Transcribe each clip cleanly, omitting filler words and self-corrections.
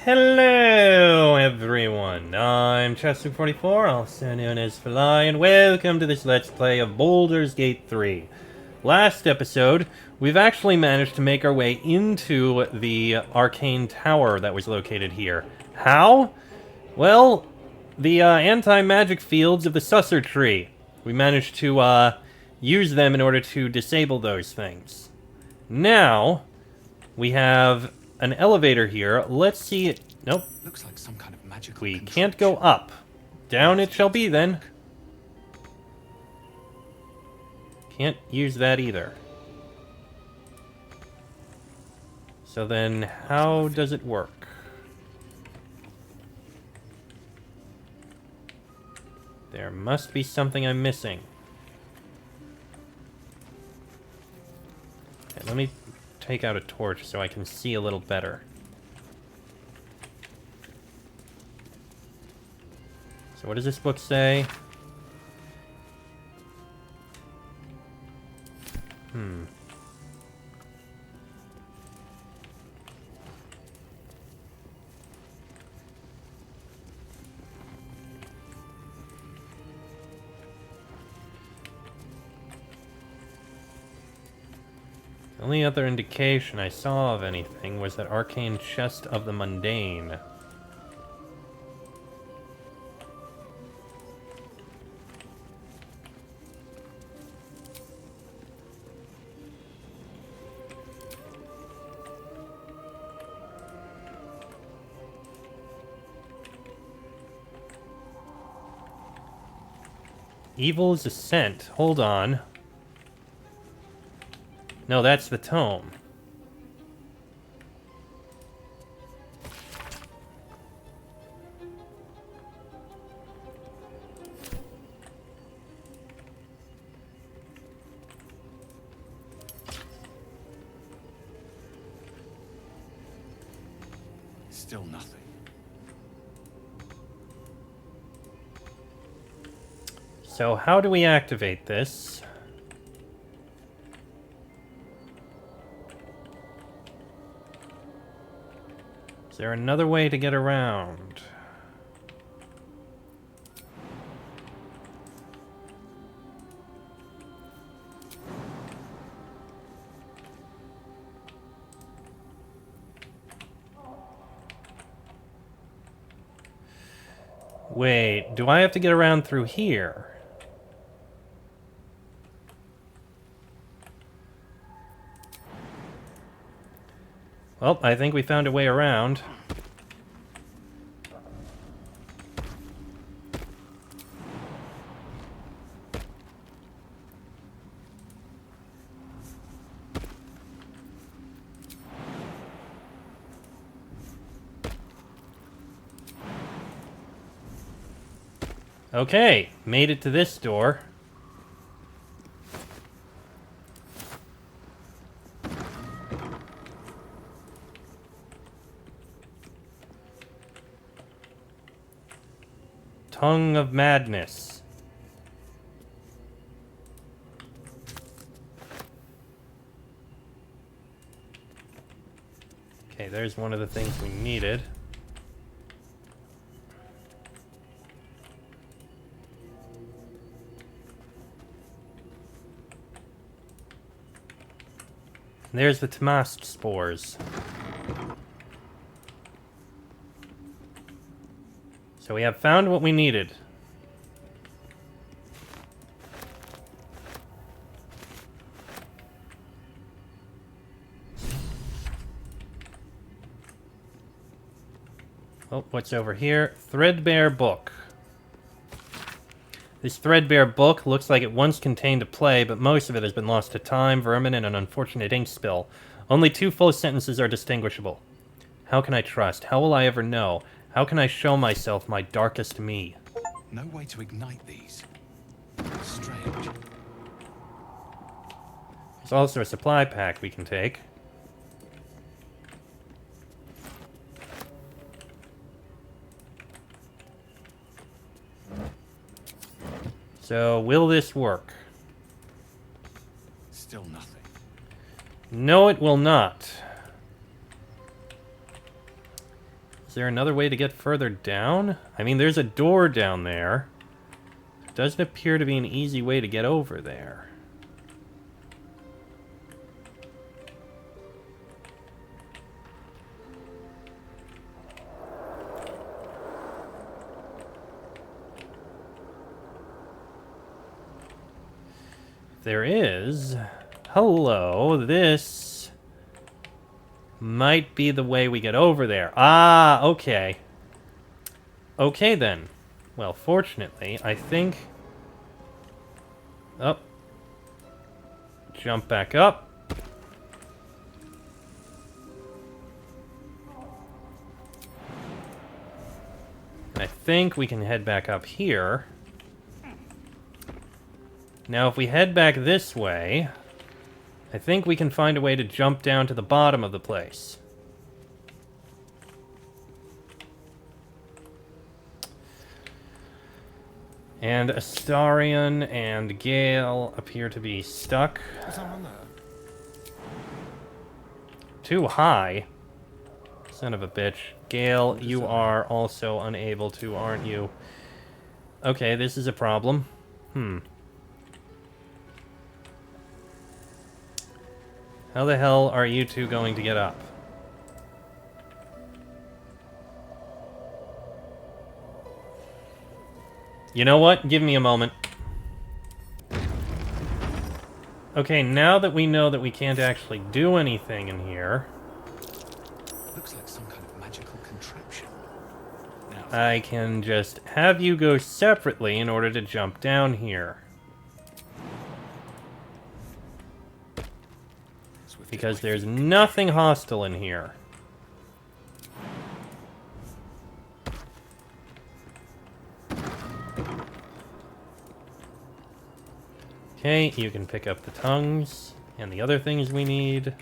Hello, everyone. I'm Chester44, also known as Fly, and welcome to this Let's Play of Baldur's Gate 3. Last episode, we've actually managed to make our way into the arcane tower that was located here. How? Well, the anti-magic fields of the Susser Tree. We managed to use them in order to disable those things. Now, we have an elevator here. Let's see it. Nope. Looks like some kind of magical We contraption. can't go up. Down it shall be then. Can't use that either. So then, how does it work? There must be something I'm missing. Okay, let me take out a torch so I can see a little better. So what does this book say? The only other indication I saw of anything was that arcane chest of the mundane. Evil's Ascent. Hold on. No, that's the tome. Still nothing. So how do we activate this? Is there another way to get around? Wait, do I have to get around through here? Well, I think we found a way around. Okay, made it to this door. Tongue of Madness. Okay, there's one of the things we needed. There's the Tamast spores. So we have found what we needed. Oh, what's over here? Threadbare book. This threadbare book looks like it once contained a play, but most of it has been lost to time, vermin, and an unfortunate ink spill. Only two full sentences are distinguishable. How can I trust? How will I ever know? How can I show myself my darkest me? No way to ignite these. Strange. There's also a supply pack we can take. So, will this work? Still nothing. No, it will not. there another way to get further down? I mean, there's a door down there. Doesn't appear to be an easy way to get over there. There is. Hello, this might be the way we get over there. Ah, okay. Okay then. Well, fortunately, I think... Oh. Jump back up. And I think we can head back up here. Now, if we head back this way, I think we can find a way to jump down to the bottom of the place. And Astarion and Gale appear to be stuck. Too high. Son of a bitch. Gale, you are also unable to, aren't you? Okay, this is a problem. How the hell are you two going to get up? You know what? Give me a moment. Okay, now that we know that we can't actually do anything in here... Looks like some kind of magical contraption. Now, I can just have you go separately in order to jump down here. Because there's nothing hostile in here. Okay, you can pick up the tongues and the other things we need.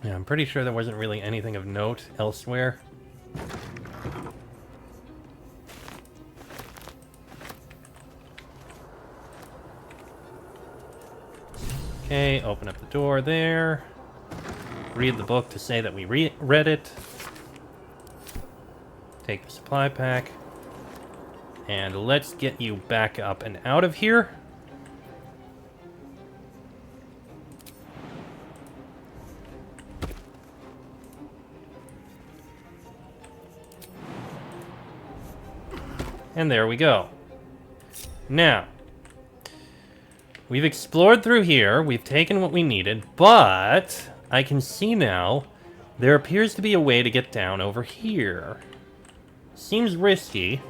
Yeah, I'm pretty sure there wasn't really anything of note elsewhere. Okay, open up the door there. Read the book to say that we read it. Take the supply pack. And let's get you back up and out of here. And there we go. Now, we've explored through here, we've taken what we needed, but I can see now there appears to be a way to get down over here. Seems risky,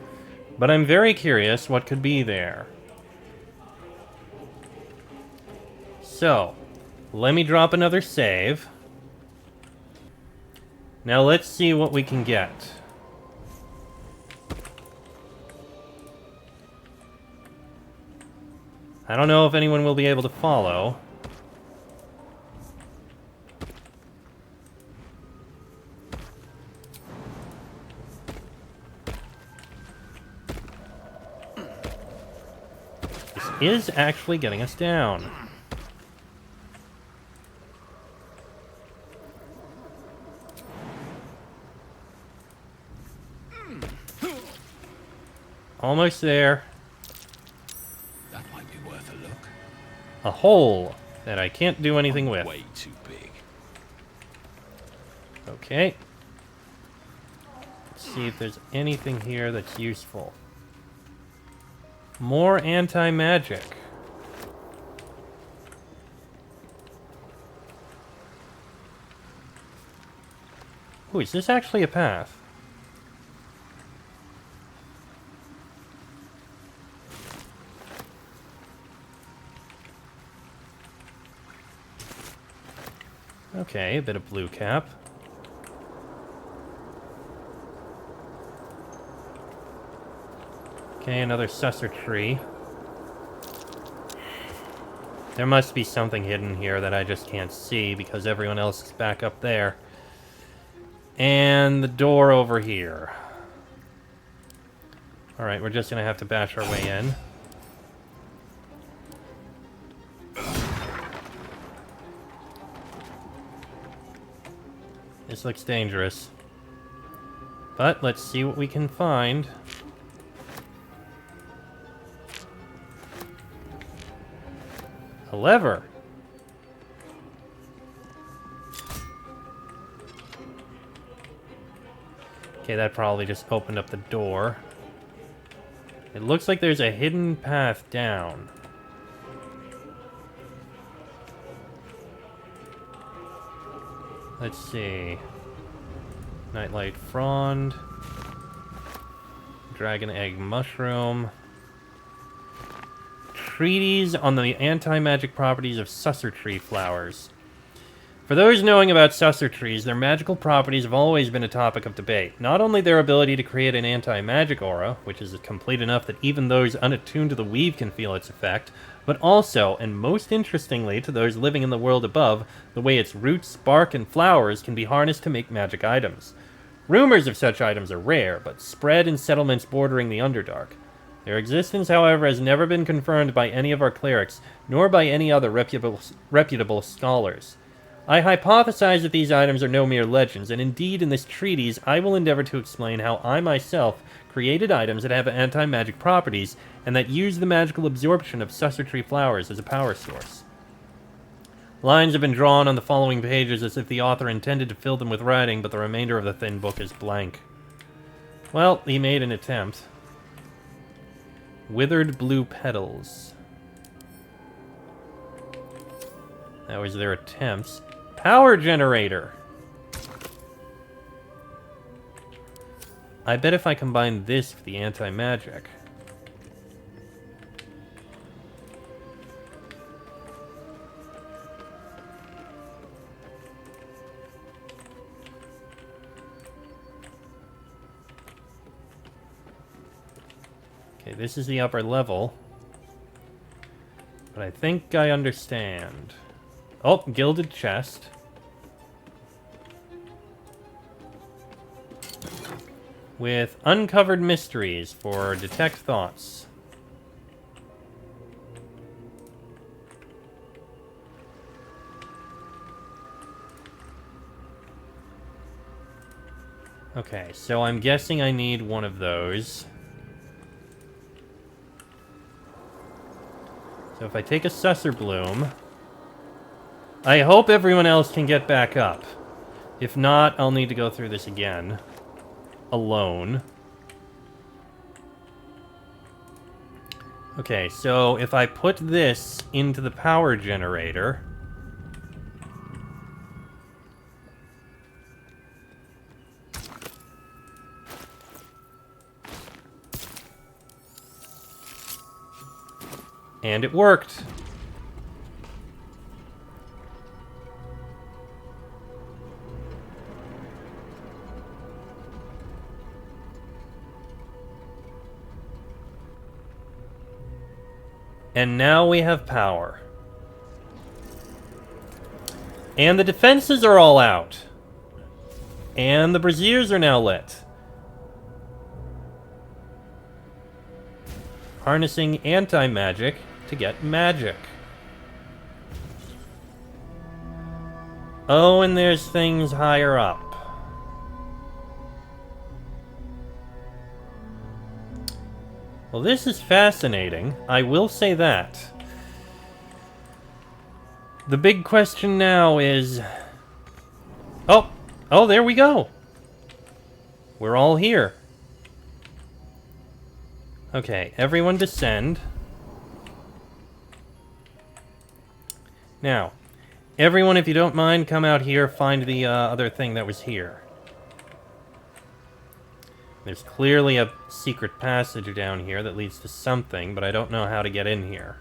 but I'm very curious what could be there. So, let me drop another save. Now let's see what we can get. I don't know if anyone will be able to follow. This is actually getting us down. Almost there. that might be worth a look. A hole that I can't do anything with. Way too big. Okay. Let's see if there's anything here that's useful. More anti-magic. Ooh, is this actually a path? Okay, a bit of blue cap. Okay, another susser tree. There must be something hidden here that I just can't see because everyone else is back up there. And the door over here. Alright, we're just gonna have to bash our way in. This looks dangerous. But let's see what we can find. A lever. Okay, that probably just opened up the door. It looks like there's a hidden path down. Let's see. Nightlight frond. Dragon egg mushroom. Treatise on the anti-magic properties of susser tree flowers. For those knowing about susser trees, their magical properties have always been a topic of debate. Not only their ability to create an anti-magic aura, which is complete enough that even those unattuned to the weave can feel its effect, but also, and most interestingly to those living in the world above, the way its roots, bark, and flowers can be harnessed to make magic items. Rumors of such items are rare, but spread in settlements bordering the Underdark. Their existence, however, has never been confirmed by any of our clerics, nor by any other reputable scholars. I hypothesize that these items are no mere legends, and indeed in this treatise I will endeavor to explain how I myself created items that have anti-magic properties, and that use the magical absorption of susser tree flowers as a power source. Lines have been drawn on the following pages as if the author intended to fill them with writing, but the remainder of the thin book is blank. Well, he made an attempt. Withered blue petals. That was their attempts. Power generator! I bet if I combine this with the anti-magic... Okay, this is the upper level. But I think I understand. Oh, gilded chest. With uncovered mysteries for detect thoughts. Okay, so I'm guessing I need one of those. So if I take a susser bloom... I hope everyone else can get back up. If not, I'll need to go through this again. Alone. Okay, so if I put this into the power generator... And it worked. And now we have power. And the defenses are all out. And the braziers are now lit. Harnessing anti-magic to get magic. Oh, and there's things higher up. Well, this is fascinating. I will say that. The big question now is... Oh, there we go. We're all here. Okay, everyone descend. Now, everyone, if you don't mind, come out here, find the other thing that was here. There's clearly a secret passage down here that leads to something, but I don't know how to get in here.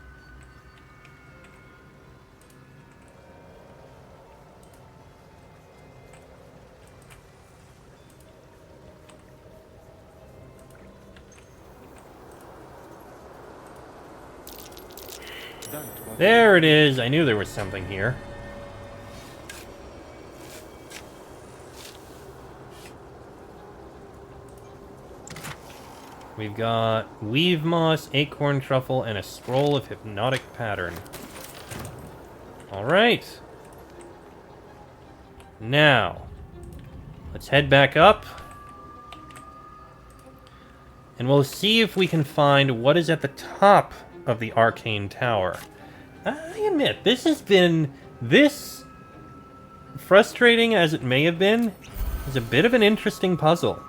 There it is! I knew there was something here. We've got weave moss, acorn truffle, and a scroll of hypnotic pattern. Alright. Now, Let's head back up. And we'll see if we can find what is at the top of the arcane tower. I admit, this has been... This, frustrating as it may have been, is a bit of an interesting puzzle.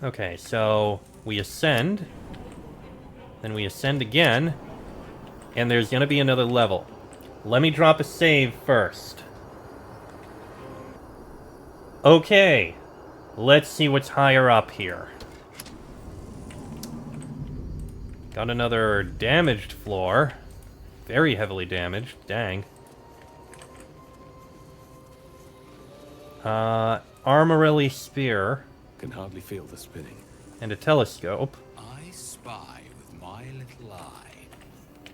Okay, so we ascend. Then we ascend again. And there's going to be another level. Let me drop a save first. Okay. Let's see what's higher up here. Got another damaged floor. Very heavily damaged. Dang. Armorelli spear. Can hardly feel the spinning. And a telescope. I spy with my little eye.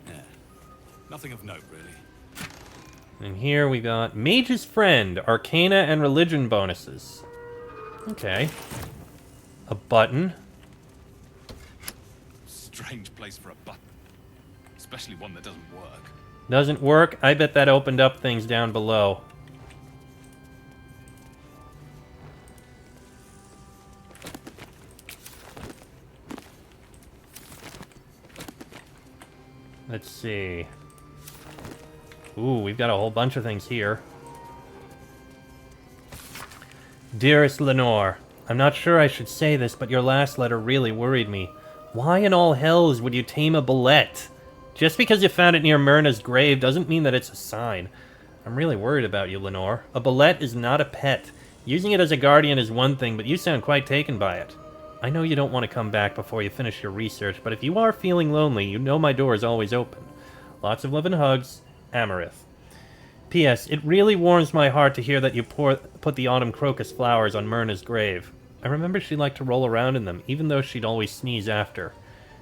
Yeah. Nothing of note, really. And here we got Mage's Friend, Arcana and Religion bonuses. Okay. A button. Strange place for a button. Especially one that doesn't work. Doesn't work? I bet that opened up things down below. Let's see. Ooh, we've got a whole bunch of things here. Dearest Lenore, I'm not sure I should say this, but your last letter really worried me. Why in all hells would you tame a bullet? Just because you found it near Myrna's grave doesn't mean that it's a sign. I'm really worried about you, Lenore. A bullet is not a pet. Using it as a guardian is one thing, but you sound quite taken by it. I know you don't want to come back before you finish your research, but if you are feeling lonely, you know my door is always open. Lots of love and hugs, Amarith. P.S. It really warms my heart to hear that you put the autumn crocus flowers on Myrna's grave. I remember she liked to roll around in them, even though she'd always sneeze after.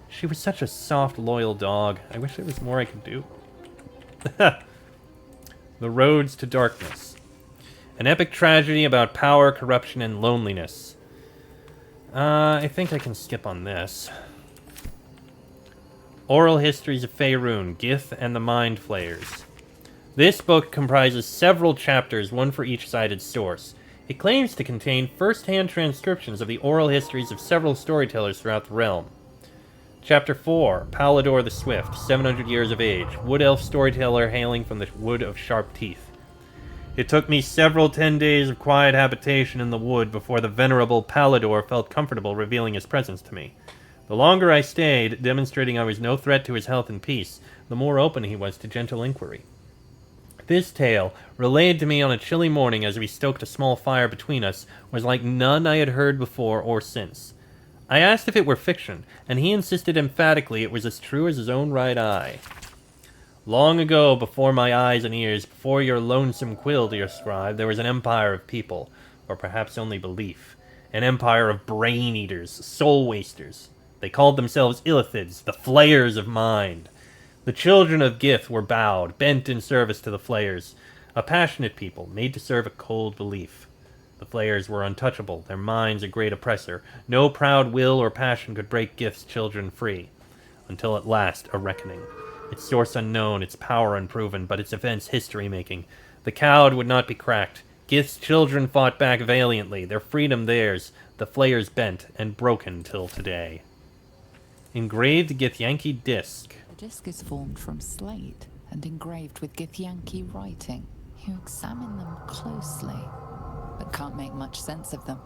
She was such a soft, loyal dog. I wish there was more I could do. The Roads to Darkness. An epic tragedy about power, corruption, and loneliness. I think I can skip on this. Oral Histories of Faerun, Gith, and the Mind Flayers. This book comprises several chapters, one for each cited source. It claims to contain first-hand transcriptions of the oral histories of several storytellers throughout the realm. Chapter 4, Baldur the Swift, 700 years of age, wood elf storyteller hailing from the Wood of Sharp Teeth. It took me several 10 days of quiet habitation in the wood before the venerable Baldur felt comfortable revealing his presence to me. The longer I stayed, demonstrating I was no threat to his health and peace, the more open he was to gentle inquiry. This tale, relayed to me on a chilly morning as we stoked a small fire between us, was like none I had heard before or since. I asked if it were fiction, and he insisted emphatically it was as true as his own right eye. Long ago, before my eyes and ears, before your lonesome quill, dear scribe, there was an empire of people, or perhaps only belief. An empire of brain-eaters, soul-wasters. They called themselves Illithids, the Flayers of Mind. The children of Gith were bowed, bent in service to the Flayers, a passionate people, made to serve a cold belief. The Flayers were untouchable, their minds a great oppressor. No proud will or passion could break Gith's children free. Until at last, a reckoning. Its source unknown, its power unproven, but its events history-making. The cowed would not be cracked. Gith's children fought back valiantly, their freedom theirs, the Flayers bent and broken till today. Engraved Githyanki disc. The disc is formed from slate and engraved with Githyanki writing. You examine them closely, but can't make much sense of them.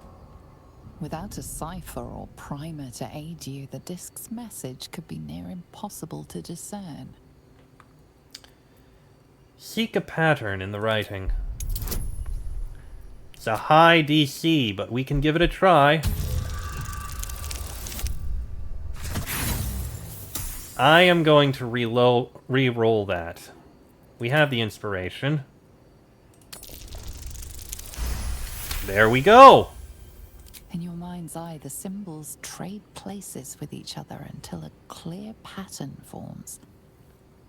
Without a cipher or primer to aid you, the disc's message could be near impossible to discern. Seek a pattern in the writing. It's a high DC, but we can give it a try. I am going to re-roll that. We have the inspiration. There we go! In your mind's eye, the symbols trade places with each other until a clear pattern forms.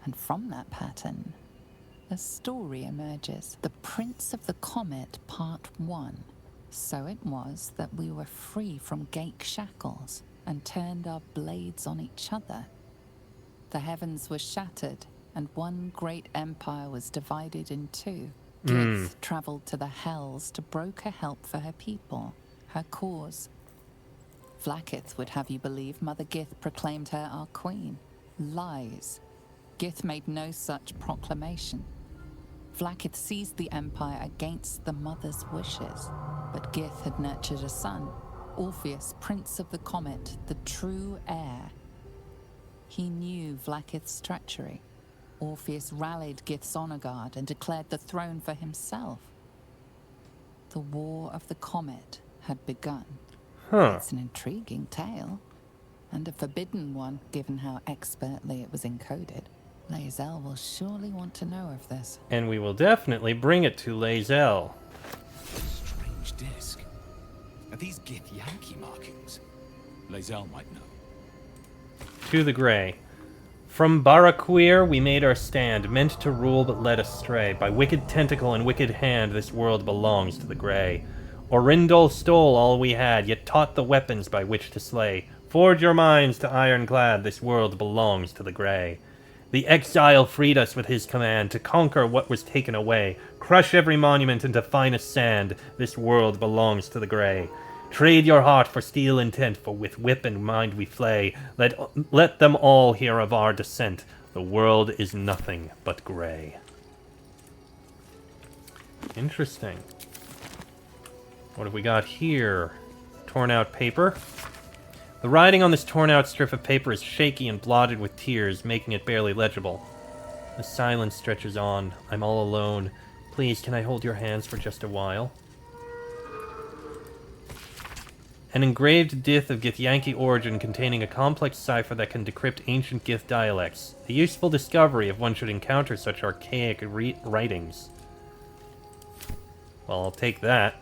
And from that pattern, a story emerges. The Prince of the Comet, Part 1. So it was that we were free from Gake shackles and turned our blades on each other. The heavens were shattered, and one great empire was divided in two. Gith travelled to the Hells to broker help for her people, her cause. Vlaakith would have you believe Mother Gith proclaimed her our queen. Lies. Gith made no such proclamation. Vlaakith seized the empire against the mother's wishes, but Gith had nurtured a son, Orpheus, Prince of the Comet, the true heir. He knew Vlaakith's treachery. Orpheus rallied Gith's honor guard and declared the throne for himself. The War of the Comet had begun. Huh. It's an intriguing tale, and a forbidden one, given how expertly it was encoded. Lae'zel will surely want to know of this. And we will definitely bring it to Lae'zel. Strange disc. Are these Gith Yankee markings? Lae'zel might know. To the Grey. From Baraquir we made our stand, meant to rule but led astray. By wicked tentacle and wicked hand this world belongs to the Grey. Orindol stole all we had, yet taught the weapons by which to slay. Forge your minds to ironclad, this world belongs to the Grey. The exile freed us with his command to conquer what was taken away. Crush every monument into finest sand, this world belongs to the Grey. Trade your heart for steel intent, for with whip and mind we flay. Let them all hear of our descent. The world is nothing but Grey. Interesting. What have we got here? Torn out paper. The writing on this torn out strip of paper is shaky and blotted with tears, making it barely legible. The silence stretches on. I'm all alone. Please, can I hold your hands for just a while? An engraved dith of Githyanki origin containing a complex cipher that can decrypt ancient Gith dialects. A useful discovery if one should encounter such archaic writings. Well, I'll take that.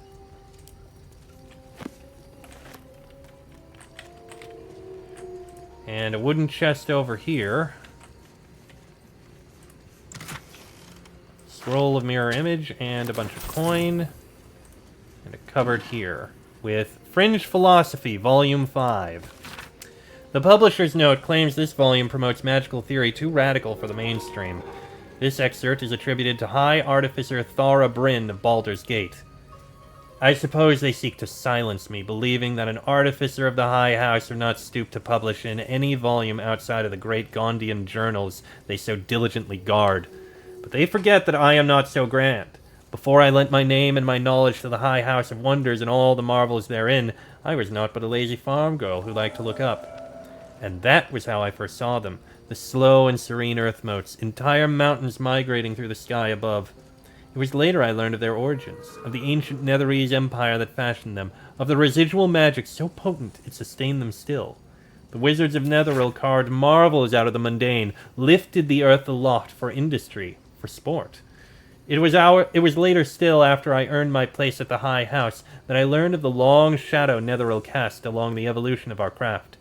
And a wooden chest over here. Scroll of mirror image and a bunch of coin. And a cupboard here with Fringe Philosophy, Volume 5. The publisher's note claims this volume promotes magical theory too radical for the mainstream. This excerpt is attributed to High Artificer Thara Bryn of Baldur's Gate. I suppose they seek to silence me, believing that an artificer of the High House would not stoop to publish in any volume outside of the great Gondian journals they so diligently guard. But they forget that I am not so grand. Before I lent my name and my knowledge to the High House of Wonders and all the marvels therein, I was naught but a lazy farm girl who liked to look up. And that was how I first saw them, the slow and serene earth motes, entire mountains migrating through the sky above. It was later I learned of their origins, of the ancient Netherese empire that fashioned them, of the residual magic so potent it sustained them still. The wizards of Netheril carved marvels out of the mundane, lifted the earth aloft for industry, for sport. It was later still, after I earned my place at the High House, that I learned of the long shadow Netheril cast along the evolution of our craft.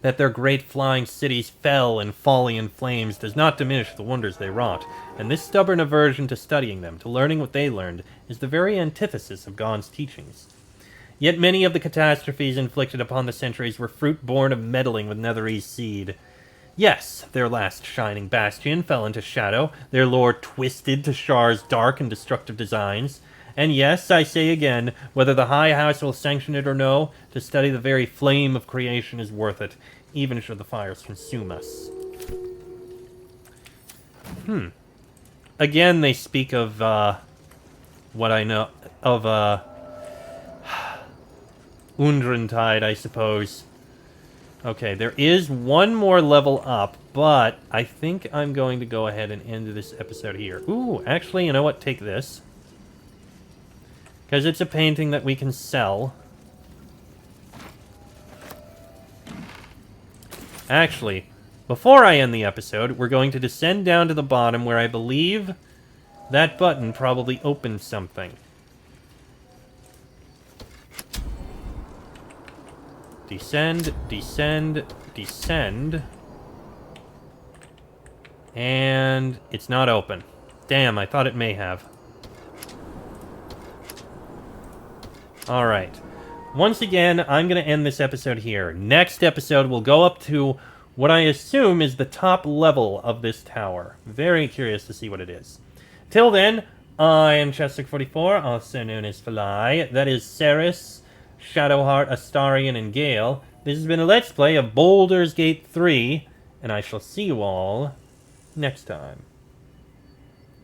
That their great flying cities fell in folly and flames does not diminish the wonders they wrought, and this stubborn aversion to studying them, to learning what they learned, is the very antithesis of Gon's teachings. Yet many of the catastrophes inflicted upon the centuries were fruit born of meddling with Netherese seed. Yes, their last shining bastion fell into shadow, their lore twisted to Shar's dark and destructive designs. And yes, I say again, whether the High House will sanction it or no, to study the very flame of creation is worth it, even should the fires consume us. Again, they speak of, what I know, of, Undrentide, I suppose. Okay, there is one more level up, but I think I'm going to go ahead and end this episode here. Ooh, actually, you know what? Take this. Because it's a painting that we can sell. Actually, before I end the episode, we're going to descend down to the bottom where I believe that button probably opens something. Descend, descend, descend. And it's not open. Damn, I thought it may have. Alright. Once again, I'm going to end this episode here. Next episode, we'll go up to what I assume is the top level of this tower. Very curious to see what it is. Till then, I am Chester44, also known as Fly. That is Ceres, Shadowheart, Astarion, and Gale. This has been a Let's Play of Baldur's Gate 3, and I shall see you all next time.